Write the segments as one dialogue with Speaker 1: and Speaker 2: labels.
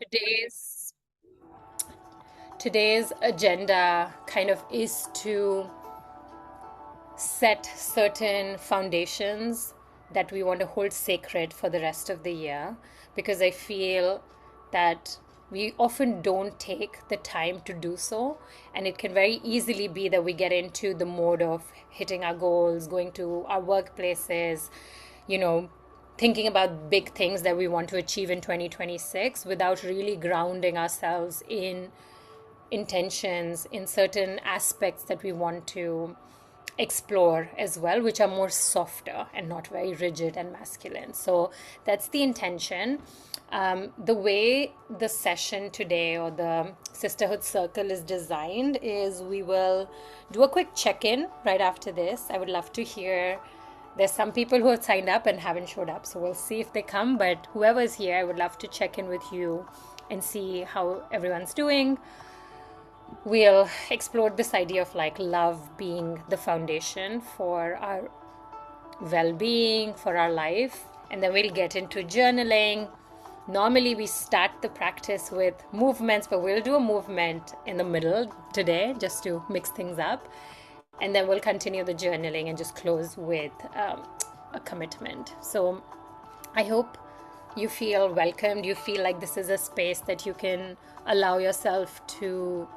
Speaker 1: Today's today's agenda kind of is to set certain foundations that we want to hold sacred for the rest of the year, because I feel that we often don't take the time to do so, and it can very easily be that we get into the mode of hitting our goals, going to our workplaces, you know, thinking about big things that we want to achieve in 2026 without really grounding ourselves in intentions, in certain aspects that we want to explore as well, which are more softer and not very rigid and masculine. So that's the intention. The way the session today or the Sisterhood Circle is designed is we will do a quick check in right after this. I would love to hear. There's some people who have signed up and haven't showed up, so we'll see if they come. But whoever's here, I would love to check in with you and see how everyone's doing. We'll explore this idea of like love being the foundation for our well-being, for our life, and then we'll get into journaling. Normally we start the practice with movements, but we'll do a movement in the middle today just to mix things up, and then we'll continue the journaling and just close with a commitment. So I hope you feel welcomed. You feel like this is a space that you can allow yourself to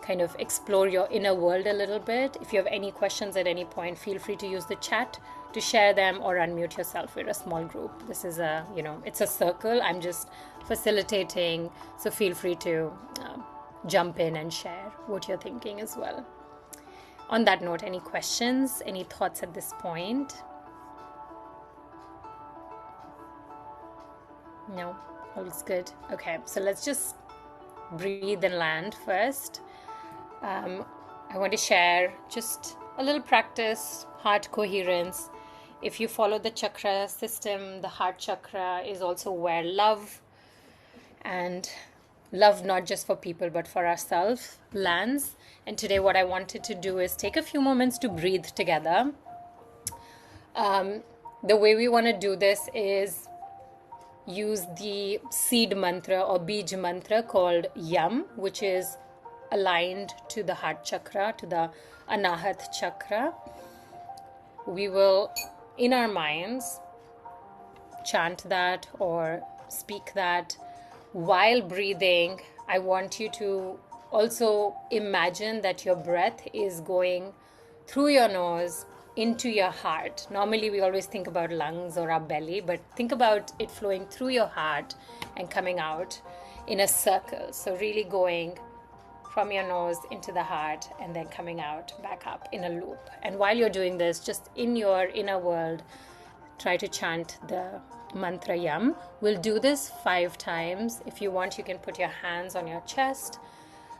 Speaker 1: kind of explore your inner world a little bit. If you have any questions at any point, feel free to use the chat to share them or unmute yourself. We're a small group. This is it's a circle. I'm just facilitating. So feel free to jump in and share what you're thinking as well. On that note, any questions, any thoughts at this point? No, all's good. Okay, so let's just breathe and land first. I want to share just a little practice, heart coherence. If you follow the chakra system, the heart chakra is also where love, and love not just for people but for ourselves, lands. And today what I wanted to do is take a few moments to breathe together. The way we want to do this is use the seed mantra or bij mantra called Yam, which is aligned to the heart chakra, to the Anahat chakra. We will, in our minds, chant that or speak that while breathing. I want you to also imagine that your breath is going through your nose into your heart. Normally we always think about lungs or our belly, but think about it flowing through your heart and coming out in a circle. So really going from your nose into the heart and then coming out back up in a loop. And while you're doing this, just in your inner world, try to chant the mantra Yam. We'll do this 5 times. If you want, you can put your hands on your chest.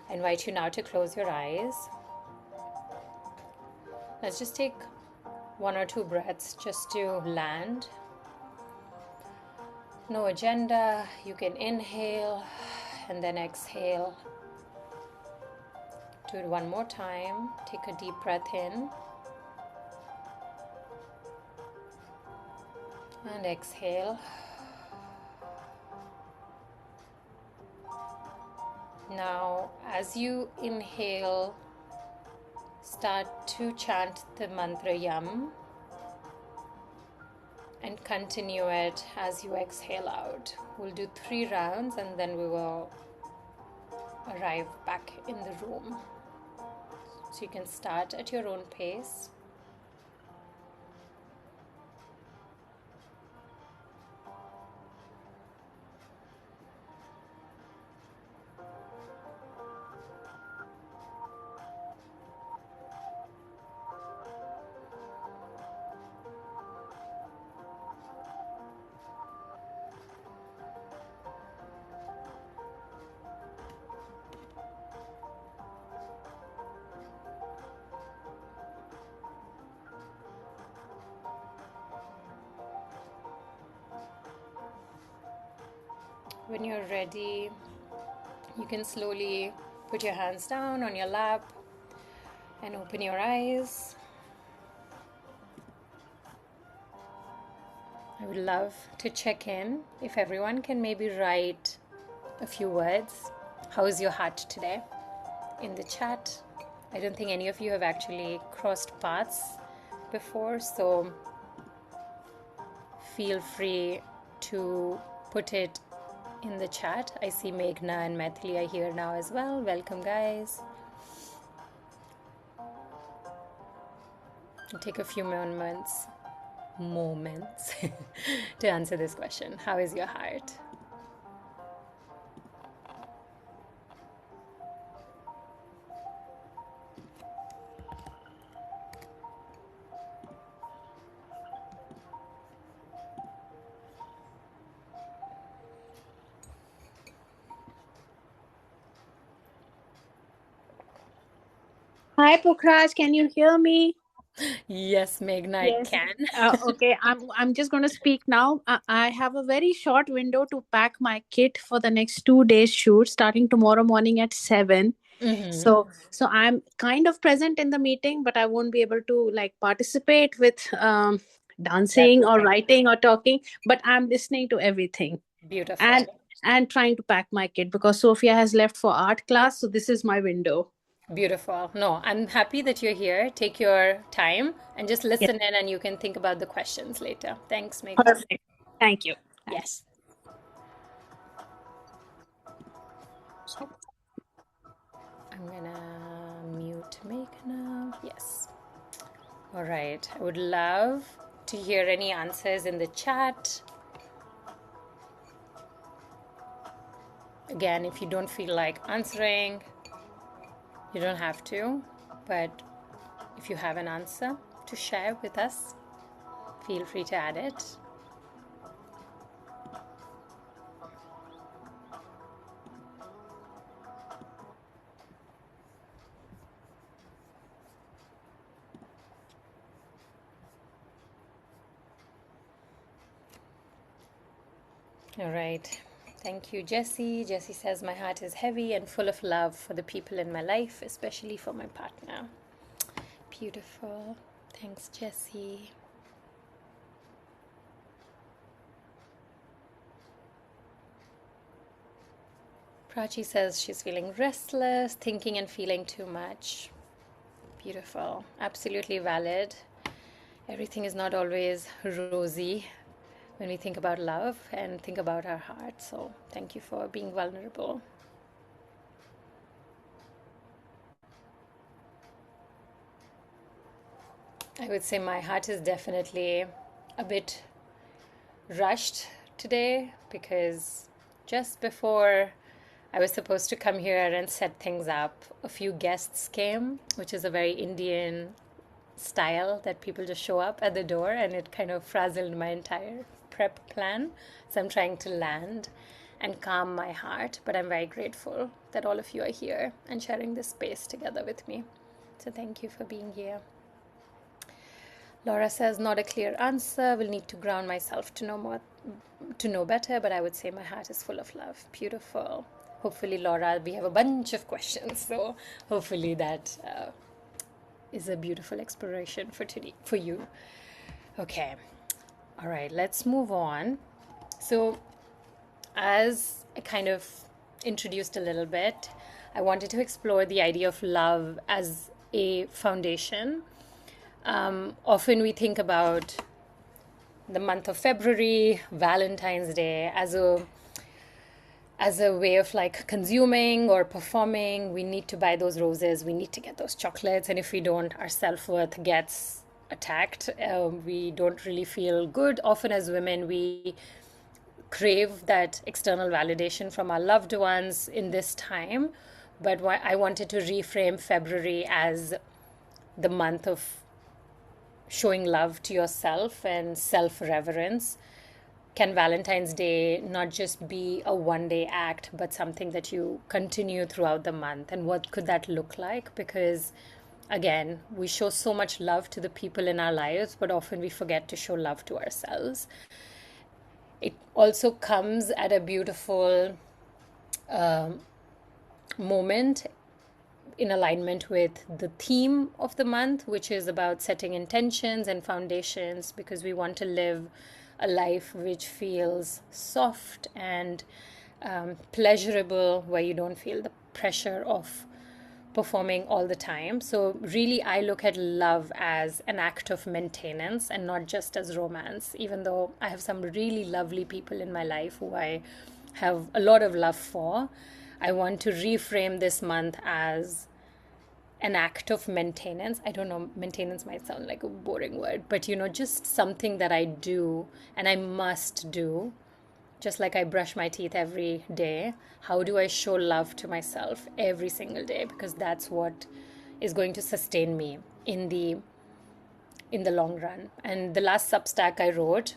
Speaker 1: I invite you now to close your eyes. Let's just take 1 or 2 breaths just to land. No agenda. You can inhale and then exhale. Do it one more time. Take a deep breath in and exhale. Now, as you inhale, start to chant the mantra Yam and continue it as you exhale out. We'll do 3 rounds and then we will arrive back in the room. So you can start at your own pace. When you're ready, you can slowly put your hands down on your lap and open your eyes. I would love to check in. If everyone can maybe write a few words. How is your heart today? In the chat. I don't think any of you have actually crossed paths before, so feel free to put it in the chat. I see Meghna and Maithili are here now as well. Welcome, guys. I'll take a few moments to answer this question. How is your heart?
Speaker 2: Hi, Pukhraj. Can you hear me?
Speaker 1: Yes, Meghna,
Speaker 2: Yes.
Speaker 1: I can.
Speaker 2: Okay, I'm just going to speak now. I have a very short window to pack my kit for the next 2 days shoot, starting tomorrow morning at 7. So I'm kind of present in the meeting, but I won't be able to like participate with dancing or writing or talking. But I'm listening to everything
Speaker 1: Beautiful.
Speaker 2: and trying to pack my kit because Sophia has left for art class. So this is my window.
Speaker 1: Beautiful. No, I'm happy that you're here. Take your time and just
Speaker 2: Yes.
Speaker 1: listen in, and you can think about the questions later. Thanks, Meghna.
Speaker 2: Perfect. Thank you.
Speaker 1: Yes. I'm gonna mute Meghna. Yes. All right. I would love to hear any answers in the chat. Again, if you don't feel like answering, you don't have to. But if you have an answer to share with us, feel free to add it. All right. Thank you, Jessie. Jessie says, my heart is heavy and full of love for the people in my life, especially for my partner. Beautiful. Thanks, Jessie. Prachi says she's feeling restless, thinking and feeling too much. Beautiful. Absolutely valid. Everything is not always rosy when we think about love and think about our heart. So thank you for being vulnerable. I would say my heart is definitely a bit rushed today because just before I was supposed to come here and set things up, a few guests came, which is a very Indian style that people just show up at the door, and it kind of frazzled my entire prep plan. So I'm trying to land and calm my heart, but I'm very grateful that all of you are here and sharing this space together with me. So thank you for being here. Laura says, not a clear answer. Will need to ground myself to know better, but I would say my heart is full of love. Beautiful. Hopefully, Laura, we have a bunch of questions, so hopefully that is a beautiful exploration for today for you. Okay. All right, let's move on. So, as I kind of introduced a little bit, I wanted to explore the idea of love as a foundation. Often we think about the month of February, Valentine's Day, as a way of like consuming or performing. We need to buy those roses, we need to get those chocolates, and if we don't, our self-worth gets attacked. We don't really feel good. Often as women, we crave that external validation from our loved ones in this time. But I wanted to reframe February as the month of showing love to yourself and self-reverence. Can Valentine's Day not just be a one-day act, but something that you continue throughout the month? And what could that look like? Because, again, we show so much love to the people in our lives, but often we forget to show love to ourselves. It also comes at a beautiful moment in alignment with the theme of the month, which is about setting intentions and foundations, because we want to live a life which feels soft and pleasurable, where you don't feel the pressure of performing all the time. So, really, I look at love as an act of maintenance and not just as romance, even though I have some really lovely people in my life who I have a lot of love for. I want to reframe this month as an act of maintenance. I don't know, maintenance might sound like a boring word, but just something that I do and I must do. Just like I brush my teeth every day, how do I show love to myself every single day? Because that's what is going to sustain me in the long run. And the last Substack I wrote,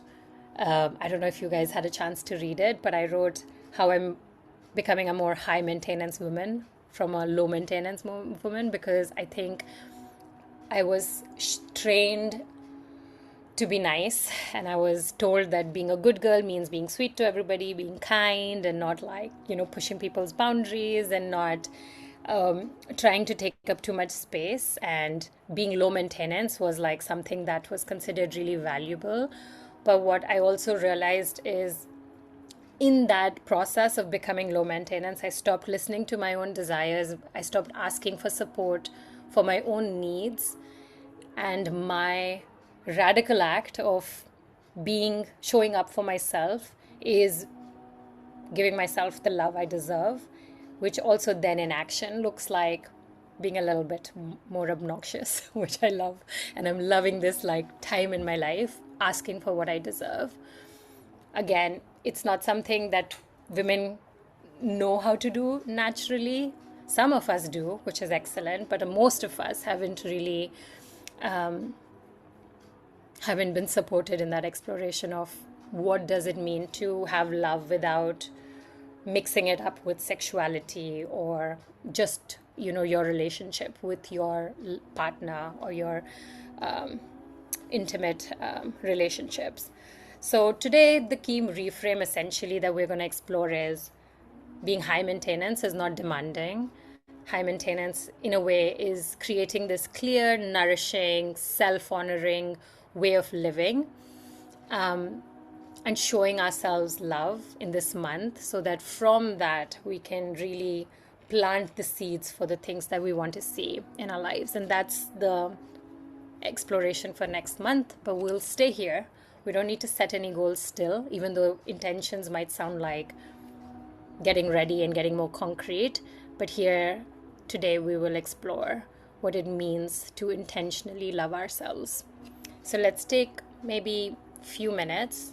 Speaker 1: I don't know if you guys had a chance to read it, but I wrote how I'm becoming a more high maintenance woman from a low maintenance woman, because I think I was trained to be nice, and I was told that being a good girl means being sweet to everybody, being kind, and not pushing people's boundaries, and not trying to take up too much space. And being low maintenance was like something that was considered really valuable. But what I also realized is, in that process of becoming low maintenance, I stopped listening to my own desires. I stopped asking for support for my own needs. And my radical act of showing up for myself is giving myself the love I deserve, which also then in action looks like being a little bit more obnoxious, which I love. And I'm loving this time in my life, asking for what I deserve. Again, it's not something that women know how to do naturally. Some of us do, which is excellent, but most of us haven't been supported in that exploration of what does it mean to have love without mixing it up with sexuality, or just your relationship with your partner, or your intimate relationships. So today, the key reframe essentially that we're going to explore is being high maintenance is not demanding. High maintenance, in a way, is creating this clear, nourishing, self-honoring way of living, and showing ourselves love in this month, so that from that we can really plant the seeds for the things that we want to see in our lives. And that's the exploration for next month. But we'll stay here. We don't need to set any goals still, even though intentions might sound like getting ready and getting more concrete. But here today we will explore what it means to intentionally love ourselves. So let's take maybe a few minutes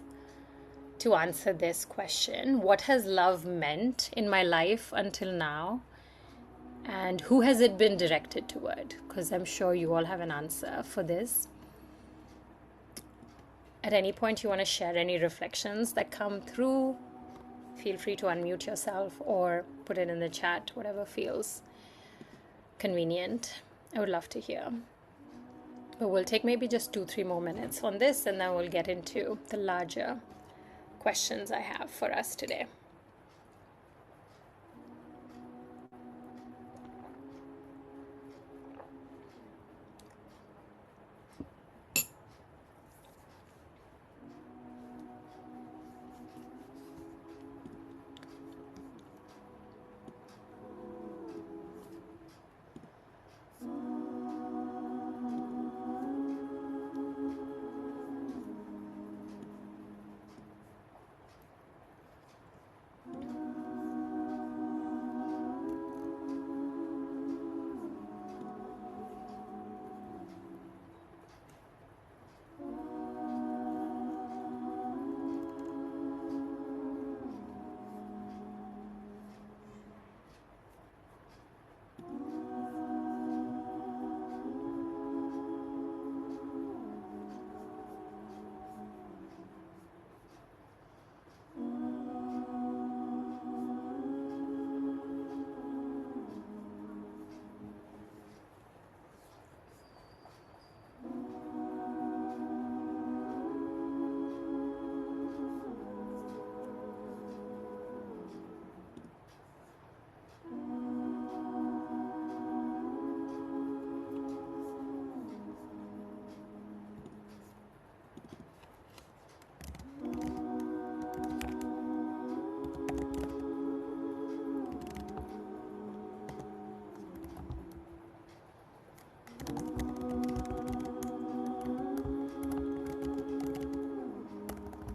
Speaker 1: to answer this question. What has love meant in my life until now? And who has it been directed toward? Because I'm sure you all have an answer for this. At any point you want to share any reflections that come through, feel free to unmute yourself or put it in the chat, whatever feels convenient. I would love to hear. But we'll take maybe just 2-3 more minutes on this, and then we'll get into the larger questions I have for us today.